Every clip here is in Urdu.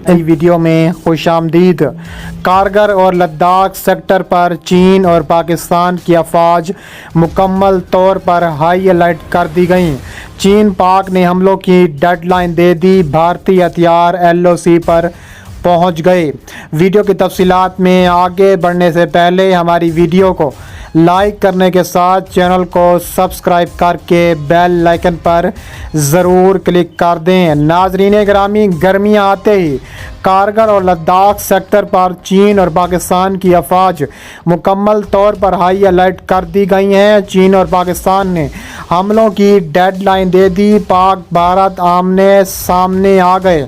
ویڈیو میں خوش آمدید۔ کارگل اور لداخ سیکٹر پر چین اور پاکستان کی افواج مکمل طور پر ہائی الرٹ کر دی گئیں۔ چین پاک نے حملوں کی ڈیڈ لائن دے دی، بھارتی ہتھیار LOC پر پہنچ گئے۔ ویڈیو کی تفصیلات میں آگے بڑھنے سے پہلے ہماری ویڈیو کو لائک کرنے کے ساتھ چینل کو سبسکرائب کر کے بیل آئیکن پر ضرور کلک کر دیں۔ ناظرین گرامی، گرمیاں آتے ہی کارگل اور لداخ سیکٹر پر چین اور پاکستان کی افواج مکمل طور پر ہائی الرٹ کر دی گئی ہیں۔ چین اور پاکستان نے حملوں کی ڈیڈ لائن دے دی، پاک بھارت آمنے سامنے آ گئے۔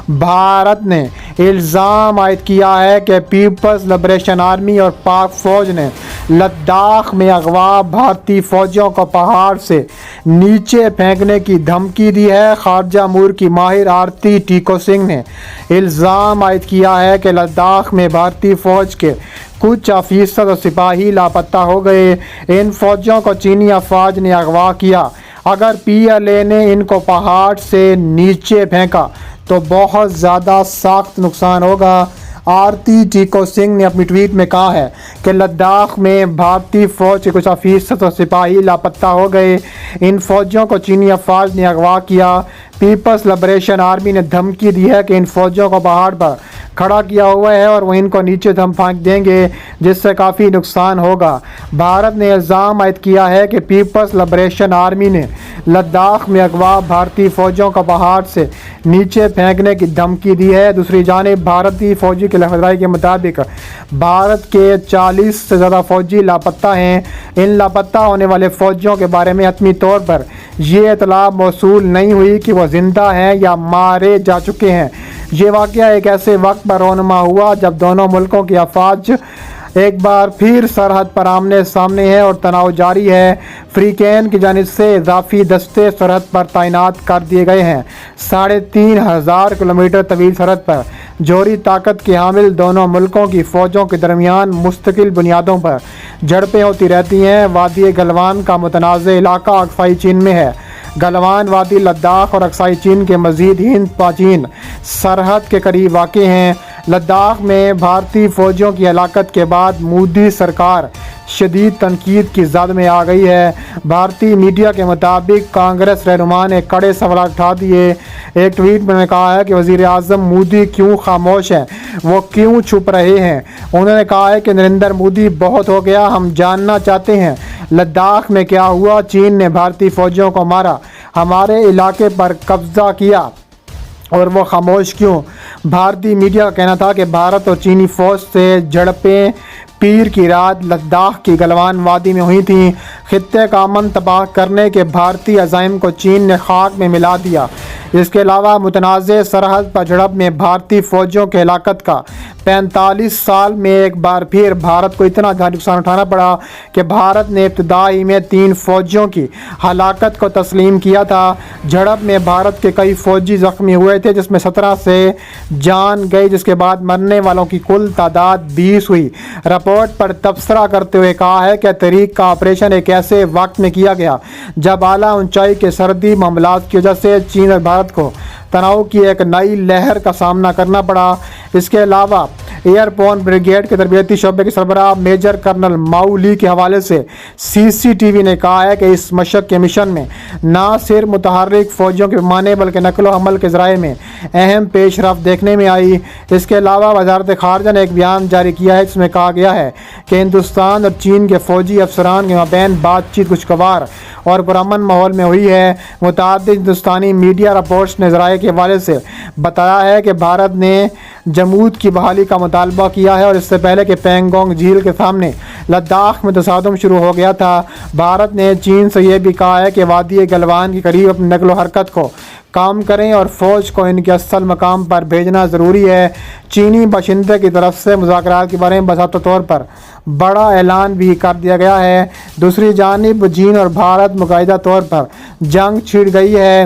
بھارت نے الزام عائد کیا ہے کہ پیپلز لبریشن آرمی اور پاک فوج نے لداخ میں اغوا بھارتی فوجیوں کو پہاڑ سے نیچے پھینکنے کی دھمکی دی ہے۔ خارجہ امور کی ماہر آرتی ٹیکو سنگھ نے الزام عائد کیا ہے کہ لداخ میں بھارتی فوج کے کچھ افسر اور سپاہی لاپتہ ہو گئے۔ ان فوجیوں کو چینی افواج نے اغوا کیا۔ اگر PLA نے ان کو پہاڑ سے نیچے پھینکا تو بہت زیادہ سخت نقصان ہوگا۔ آرتی ٹیکو سنگھ نے اپنی ٹویٹ میں کہا ہے کہ لداخ میں بھارتی فوج کے کچھ افسر اور سپاہی لاپتہ ہو گئے۔ ان فوجیوں کو چینی افواج نے اغوا کیا۔ پیپلز لبریشن آرمی نے دھمکی دی ہے کہ ان فوجیوں کو پہاڑ پر کھڑا کیا ہوا ہے اور وہ ان کو نیچے پھینک دیں گے، جس سے کافی نقصان ہوگا۔ بھارت نے الزام عائد کیا ہے کہ پیپلز لبریشن آرمی نے لداخ میں اغوا بھارتی فوجیوں کو پہاڑ سے نیچے پھینکنے کی دھمکی دی ہے۔ دوسری جانب بھارتی فوجی کی خبرائی کے مطابق بھارت کے 40 سے زیادہ فوجی لاپتہ ہیں۔ ان لاپتہ ہونے والے فوجیوں کے بارے میں حتمی طور پر یہ اطلاع موصول نہیں ہوئی کہ وہ زندہ ہیں یا مارے جا چکے ہیں۔ یہ واقعہ ایک ایسے وقت پر رونما ہوا جب دونوں ملکوں کی افواج ایک بار پھر سرحد پر آمنے سامنے ہے اور تناؤ جاری ہے۔ فریقین کی جانب سے اضافی دستے سرحد پر تعینات کر دیے گئے ہیں۔ 3500 کلومیٹر طویل سرحد پر جوہری طاقت کے حامل دونوں ملکوں کی فوجوں کے درمیان مستقل بنیادوں پر جھڑپیں ہوتی رہتی ہیں۔ وادی گلوان کا متنازع علاقہ اقصی چین میں ہے۔ گلوان وادی لداخ اور اقصی چین کے مزید ہند پاکستان سرحد کے قریب واقع ہیں۔ لداخ میں بھارتی فوجیوں کی ہلاکت کے بعد مودی سرکار شدید تنقید کی زد میں آ گئی ہے۔ بھارتی میڈیا کے مطابق کانگریس رہنما نے کڑے سوالات اٹھا دیے۔ ایک ٹویٹ میں نے کہا ہے کہ وزیر اعظم مودی کیوں خاموش ہیں، وہ کیوں چھپ رہے ہیں۔ انہوں نے کہا ہے کہ نریندر مودی بہت ہو گیا، ہم جاننا چاہتے ہیں لداخ میں کیا ہوا۔ چین نے بھارتی فوجیوں کو مارا، ہمارے علاقے پر قبضہ کیا اور وہ خاموش کیوں؟ بھارتی میڈیا کا کہنا تھا کہ بھارت اور چینی فوج سے جھڑپیں پیر کی رات لداخ کی گلوان وادی میں ہوئی تھیں۔ خطے کا امن تباہ کرنے کے بھارتی عزائم کو چین نے خاک میں ملا دیا۔ اس کے علاوہ متنازع سرحد پر جھڑپ میں بھارتی فوجیوں کی ہلاکت کا 45 سال میں ایک بار پھر بھارت کو اتنا گہرا نقصان اٹھانا پڑا کہ بھارت نے ابتدائی میں 3 فوجیوں کی ہلاکت کو تسلیم کیا تھا۔ جھڑپ میں بھارت کے کئی فوجی زخمی ہوئے تھے، جس میں 17 سے جان گئی، جس کے بعد مرنے والوں کی کل تعداد 20 ہوئی۔ رپورٹ پر تبصرہ کرتے ہوئے کہا ہے کہ تحریک کا آپریشن ایک ایسے وقت میں کیا گیا جب اعلیٰ اونچائی کے سرحدی معاملات کی وجہ سے چین اور بھارت کو تناؤ کی ایک نئی لہر کا سامنا کرنا پڑا۔ اس کے علاوہ ایئر بورن بریگیڈ کے تربیتی شعبے کے سربراہ میجر کرنل ماؤ لی کے حوالے سے CCTV نے کہا ہے کہ اس مشق کے مشن میں نہ صرف متحرک فوجیوں کے پیمانے بلکہ نقل و حمل کے ذرائع میں اہم پیش رفت دیکھنے میں آئی۔ اس کے علاوہ وزارت خارجہ نے ایک بیان جاری کیا ہے جس میں کہا گیا ہے کہ ہندوستان اور چین کے فوجی افسران کے مابین بات چیت خوشگوار اور پرامن ماحول میں ہوئی ہے۔ متعدد ہندوستانی میڈیا رپورٹس نے ذرائع کے حوالے سے بتایا ہے کہ بھارت نے جمود کی بحالی کا مطالبہ کیا ہے اور اس سے پہلے کہ پینگونگ جھیل کے سامنے لداخ میں تصادم شروع ہو گیا تھا، بھارت نے چین سے یہ بھی کہا ہے کہ وادی گلوان کے قریب اپنی نقل و حرکت کو کام کریں اور فوج کو ان کے اصل مقام پر بھیجنا ضروری ہے۔ چینی باشندے کی طرف سے مذاکرات کے بارے میں باضابطہ طور پر بڑا اعلان بھی کر دیا گیا ہے۔ دوسری جانب چین اور بھارت باقاعدہ طور پر جنگ چھڑ گئی ہے۔